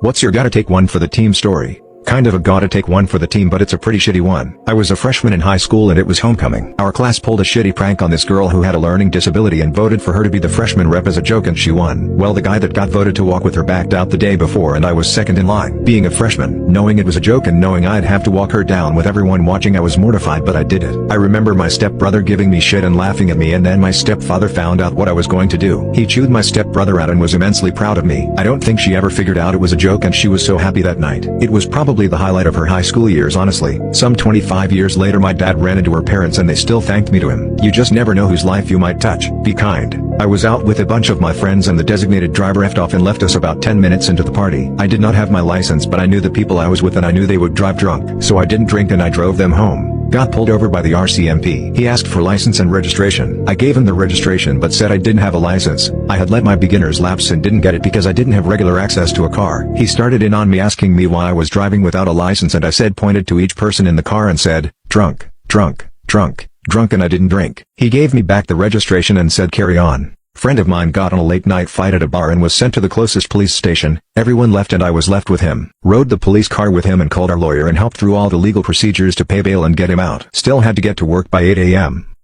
What's your gotta take one for the team story? Kind of a gotta take one for the team, but it's a pretty shitty one. I was a freshman in high school and it was homecoming. Our class pulled a shitty prank on this girl who had a learning disability and voted for her to be the freshman rep as a joke, and she won. Well, the guy that got voted to walk with her backed out the day before and I was second in line. Being a freshman, knowing it was a joke and knowing I'd have to walk her down with everyone watching, I was mortified, but I did it. I remember my stepbrother giving me shit and laughing at me, and then my stepfather found out what I was going to do. He chewed my stepbrother out and was immensely proud of me. I don't think she ever figured out it was a joke, and she was so happy that night. It was probably the highlight of her high school years, honestly. Some 25 years later my dad ran into her parents and they still thanked me to him. You just never know whose life you might touch. Be kind. I was out with a bunch of my friends and the designated driver effed off and left us about 10 minutes into the party. I did not have my license, but I knew the people I was with and I knew they would drive drunk. So I didn't drink and I drove them home. Got pulled over by the RCMP. He asked for license and registration. I gave him the registration but said I didn't have a license. I had let my beginners lapse and didn't get it because I didn't have regular access to a car. He started in on me asking me why I was driving without a license, and I said, pointed to each person in the car and said, drunk, drunk, drunk, drunk, and I didn't drink. He gave me back the registration and said carry on. Friend of mine got in a late night fight at a bar and was sent to the closest police station. Everyone left and I was left with him. Rode the police car with him and called our lawyer and helped through all the legal procedures to pay bail and get him out. Still had to get to work by 8 a.m.